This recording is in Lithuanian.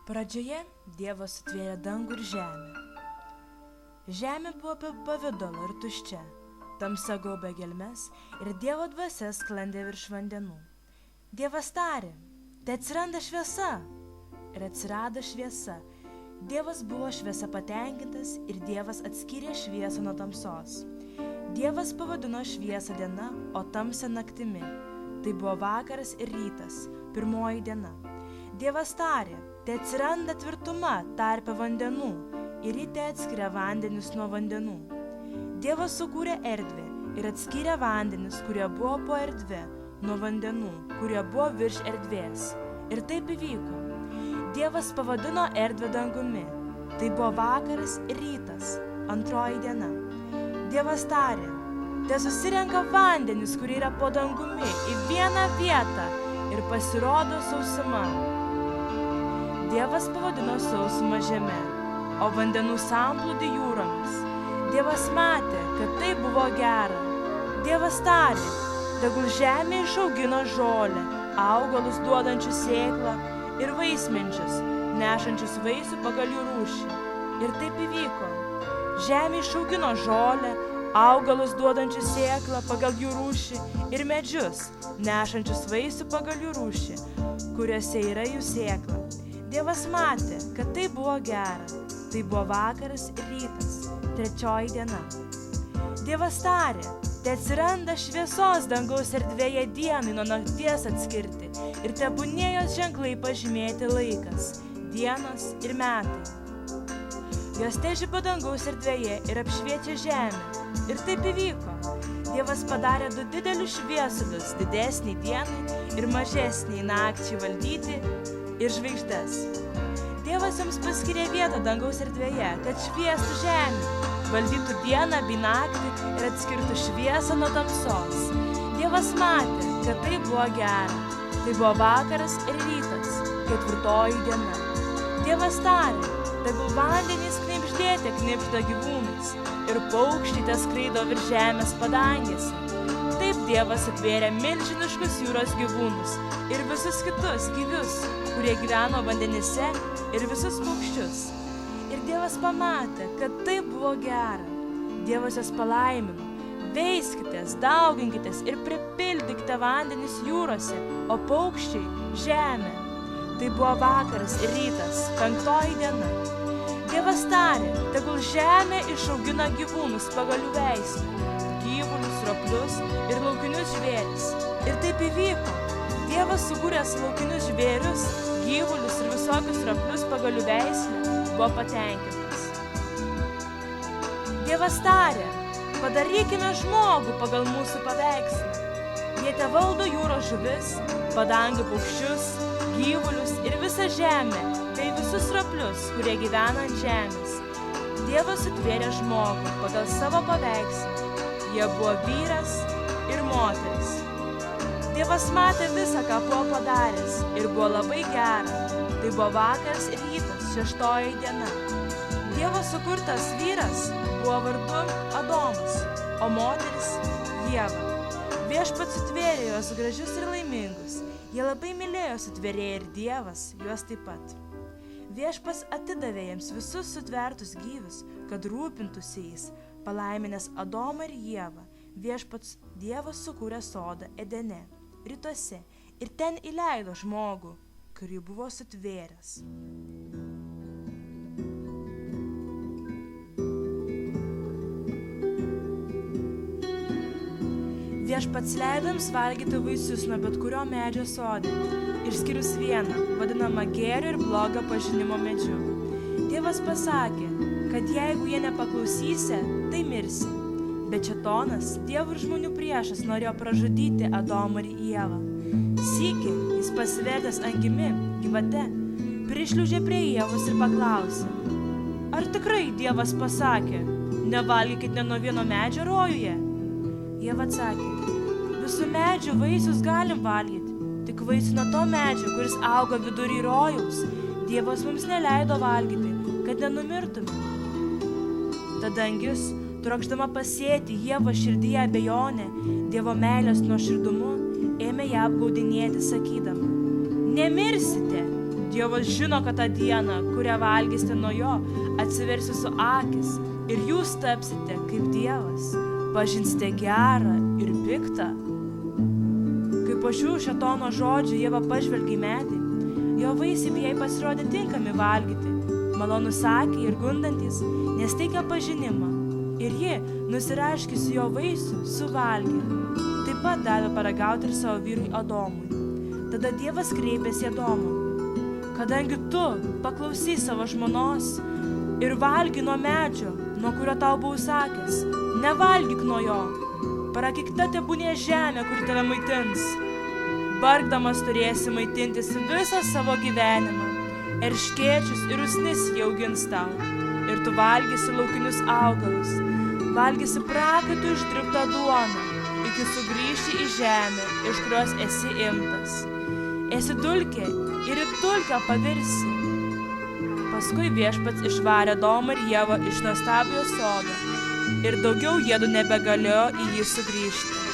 Pradžioje Dievas sutvėrė dangų ir žemę. Žemė buvo be pavidalo ir tuščia, tamsa gaubė gelmes ir Dievo dvasia sklandė virš vandenų. Dievas tarė, tai atsiranda šviesa. Ir atsirado šviesa. Dievas buvo šviesa patenkintas ir Dievas atskyrė šviesą nuo tamsos. Dievas pavadino šviesą diena, o tamsą naktimi. Tai buvo vakaras ir rytas, pirmoji diena. Dievas tarė, tai atsiranda tvirtuma tarpe vandenų ir ryte atskiria vandenis nuo vandenų. Dievas sukūrė erdvę ir atskyrė vandenis, kurie buvo po erdvė, nuo vandenų, kurie buvo virš erdvės. Ir taip įvyko. Dievas pavadino erdvę dangumi. Tai buvo vakaras ir rytas, antroji diena. Dievas tarė, te susirenka vandenis, kurie yra po dangumi, į vieną vietą ir pasirodo sausuma. Dievas pavadino sausumą žeme, o vandenų samplūdį jūromis. Dievas matė, kad tai buvo gera. Dievas tarė, tegul žemė išaugino žolę, augalus duodančius sėklą ir vaismedžius, nešančius vaisių pagal jų rūšį. Ir taip įvyko. Žemė išaugino žolę, augalus duodančius sėklą pagal jų rūšį ir medžius, nešančius vaisių pagal jų rūšį, kuriuose yra jų sėkla. Dievas matė, kad tai buvo gera. Tai buvo vakaras ir rytas, trečioji diena. Dievas tarė, tai atsiranda šviesos dangaus erdvėje dienai nuo nakties atskirti ir tebūnie jos ženklai pažymėti laikas, dienos ir metai. Jos težiba dangaus erdvėje ir apšviečia žemę. Ir taip įvyko. Dievas padarė du didelius šviesulius, didesnį dienai ir mažesnį nakčiai valdyti ir žvaigždes. Dievas jums paskyrė vietą dangaus erdvėje, kad šviestų žemę, valdytų dieną bei naktį ir atskirtų šviesą nuo tamsos. Dievas matė, kad tai buvo gera. Tai buvo vakaras ir rytas, ketvirtoji diena. Dievas tarė, tegul vandenys knibždėte knibžda gyvūnais ir paukščiai teskraido virš žemės padangėse. Taip Dievas atvėrė milžiniškus jūros gyvūnus ir visus kitus gyvius, kurie gyveno vandenyse ir visus paukščius. Ir Dievas pamatė, kad tai buvo gera. Dievas jas palaimino. Veiskitės, dauginkitės ir pripildykite vandenis jūrose, o paukščiai žemę. Tai buvo vakaras ir rytas, penktoji diena. Dievas tarė, tegul žemė išaugina gyvūnus pagal jų veislę, gyvulius, roplius ir laukinius žvėris. Ir taip įvyko. Dievas sukūręs laukinius žvėrius, gyvulius ir visokius roplius pagal jų veislę, buvo patenkintas. Dievas tarė, padarykime žmogų pagal mūsų paveikslą. Jie tevaldo jūros žuvis, padangių paukščius, gyvulius ir visą žemę, bei visus roplius, kurie gyvena ant žemės. Dievas sutvėrė žmogų pagal savo paveikslą. Jie buvo vyras ir moteris. Dievas matė visą, ką buvo padaręs, ir buvo labai gera. Tai buvo vakaras ir rytas, šeštoji diena. Dievo sukurtas vyras buvo vardu Adomas, o moteris Ieva. Viešpats sutvėrė juos gražius ir laimingus. Jie labai mylėjo sutvėrėją ir Dievas juos taip pat. Viešpats atidavė jiems visus sutvertus gyvius, kad rūpintųsi jais, palaiminęs Adomą ir Ievą. Viešpats Dievas sukūrė sodą Edene, rytuose, ir ten įleido žmogų, kurį buvo sutvėręs. Viešpats leido jums valgyti vaisius nuo bet kurio medžio sode, išskyrus vieną, vadinamą gėrio ir blogio pažinimo medžiu. Dievas pasakė, kad jeigu jie nepaklausysi, tai mirsi. Bet Šėtonas, Dievo ir žmonių priešas, norėjo pražudyti Adomą ir Ievą. Sykį jis pasivertęs angimi, gyvate, prišliaužė prie Ievos ir paklausė, ar tikrai Dievas pasakė, nevalgykit ne nuo vieno medžio rojuje? Ieva atsakė, visų medžių vaisius galim valgyti, tik vaisių nuo to medžio, kuris auga vidury rojaus, Dievas mums neleido valgyti, kad nenumirtume. Tada angis, trokšdama pasėti Ievos širdyje abejonę Dievo meilės nuoširdumu, ėmė ją apgaudinėti sakydama, nemirsite, Dievas žino, kad tą dieną, kurią valgysite nuo jo, atsivers jūsų akis ir jūs tapsite kaip Dievas, pažinsite gerą ir piktą. Kai po šių šėtono žodžių Ieva pažvelgė į medį, jo vaisiai jai pasirodė tinkami valgyti, malonūs akiai ir gundantis, nes teikia pažinimą. Ir ji, nusiraškiusi jo vaisių, suvalgė. Taip pat davė paragauti ir savo vyrui Adomui. Tada Dievas kreipėsi Adomui: kadangi tu paklausy savo žmonos ir valgy nuo medžio, nuo kurio tau buvau sakęs, nevalgyk nuo jo, prakeikta tebūnie žemė, kur tave maitins. Vargdamas turėsi maitintis visą savo gyvenimą, erškėčius ir usnis jie augins tau, ir tu valgysi laukinius augalus, valgysi prakaitų išdirbtą duoną, iki sugrįžti į žemę, iš kurios esi imtas. Esi dulkė ir į dulkę pavirsi. Paskui viešpats išvarė Adomą ir Ievą iš nuostabiojo sodo, ir daugiau jiedu nebegalėjo į jį sugrįžti.